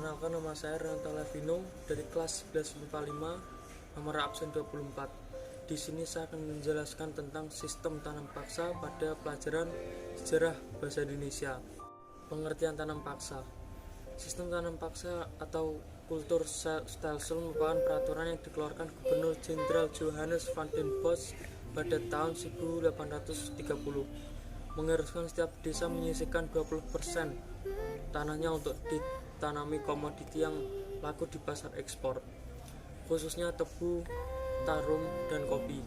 Perkenalkan, nama saya Renata Levino dari kelas 11 IPA 5, nomor absen 24. Di sini saya akan menjelaskan tentang sistem tanam paksa pada pelajaran sejarah bahasa Indonesia. Pengertian tanam paksa. Sistem tanam paksa atau Kulturstelsel merupakan peraturan yang dikeluarkan Gubernur Jenderal Johannes van den Bosch pada tahun 1830, mengharuskan setiap desa menyisihkan 20% tanahnya untuk ditanami komoditi yang laku di pasar ekspor, khususnya tebu, tarum, dan kopi.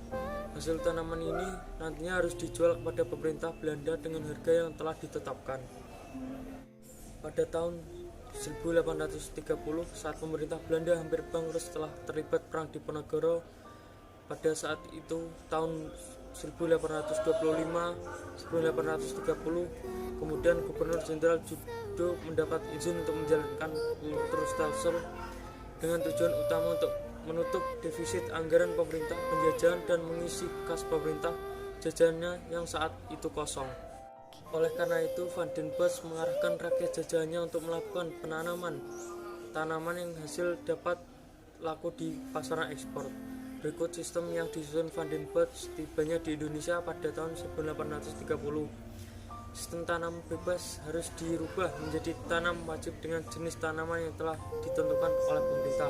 Hasil tanaman ini nantinya harus dijual kepada pemerintah Belanda dengan harga yang telah ditetapkan. Pada tahun 1830, saat pemerintah Belanda hampir bangkrut setelah terlibat perang Diponegoro, pada saat itu tahun 1825-1830, kemudian Gubernur Jenderal Judo mendapat izin untuk menjalankan Kulturstelsel dengan tujuan utama untuk menutup defisit anggaran pemerintah penjajahan dan mengisi kas pemerintah jajahannya yang saat itu kosong. Oleh karena itu, Van den Bosch mengarahkan rakyat jajahannya untuk melakukan penanaman tanaman yang hasil dapat laku di pasaran ekspor. Berikut sistem yang disusun Van den Bosch tibanya di Indonesia pada tahun 1830. Sistem tanam bebas harus dirubah menjadi tanam wajib dengan jenis tanaman yang telah ditentukan oleh pemerintah.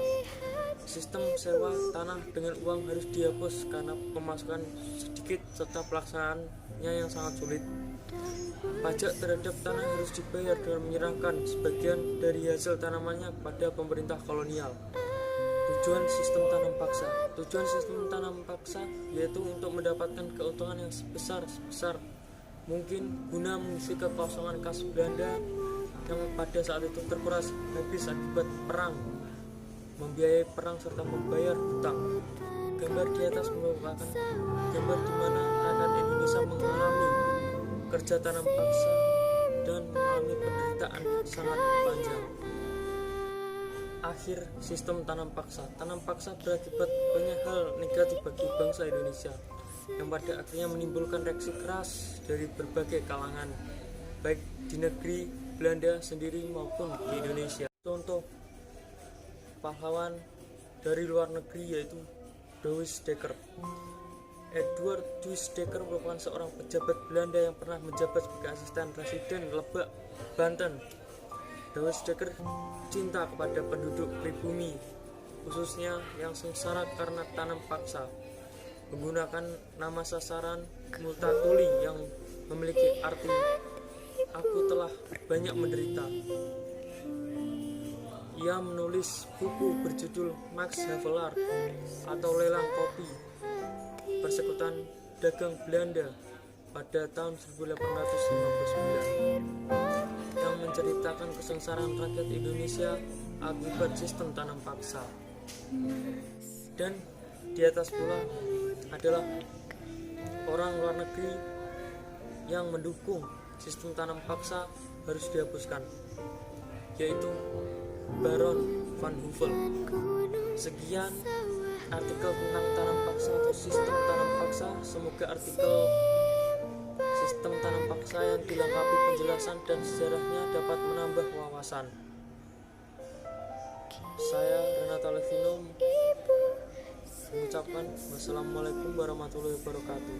Sistem sewa tanah dengan uang harus dihapus karena pemasukan sedikit serta pelaksanaannya yang sangat sulit. Pajak terhadap tanah harus dibayar dengan menyerahkan sebagian dari hasil tanamannya kepada pemerintah kolonial. Tujuan sistem tanam paksa. Tujuan sistem tanam paksa yaitu untuk mendapatkan keuntungan yang sebesar mungkin guna mengisi kekosongan kas Belanda yang pada saat itu terkuras habis akibat perang, membiayai perang serta membayar hutang. Gambar di atas merupakan gambar di mana rakyat Indonesia mengalami kerja tanam paksa dan mengalami penderitaan sangat panjang. Akhir sistem tanam paksa. Tanam paksa berakibat banyak hal negatif bagi bangsa Indonesia, yang pada akhirnya menimbulkan reaksi keras dari berbagai kalangan, baik di negeri Belanda sendiri maupun di Indonesia. Contoh pahlawan dari luar negeri yaitu Douwes Dekker. Edward Douwes Dekker merupakan seorang pejabat Belanda yang pernah menjabat sebagai asisten Residen Lebak, Banten. Douwes Dekker cinta kepada penduduk pribumi, khususnya yang sengsara karena tanam paksa, menggunakan nama sasaran Multatuli yang memiliki arti "aku telah banyak menderita". Ia menulis buku berjudul Max Havelaar atau Lelang Kopi, Persekutuan Dagang Belanda pada tahun 1859, yang menceritakan kesengsaraan rakyat Indonesia akibat sistem tanam paksa. Dan di atas pula adalah orang luar negeri yang mendukung sistem tanam paksa harus dihapuskan, yaitu Baron van Houvel. Sekian artikel tentang tanam paksa atau sistem tanam paksa. Semoga artikel sistem tanam paksa yang dilengkapi penjelasan dan sejarahnya dapat menambah wawasan. Saya Renata Levino mengucapkan wassalamualaikum warahmatullahi wabarakatuh.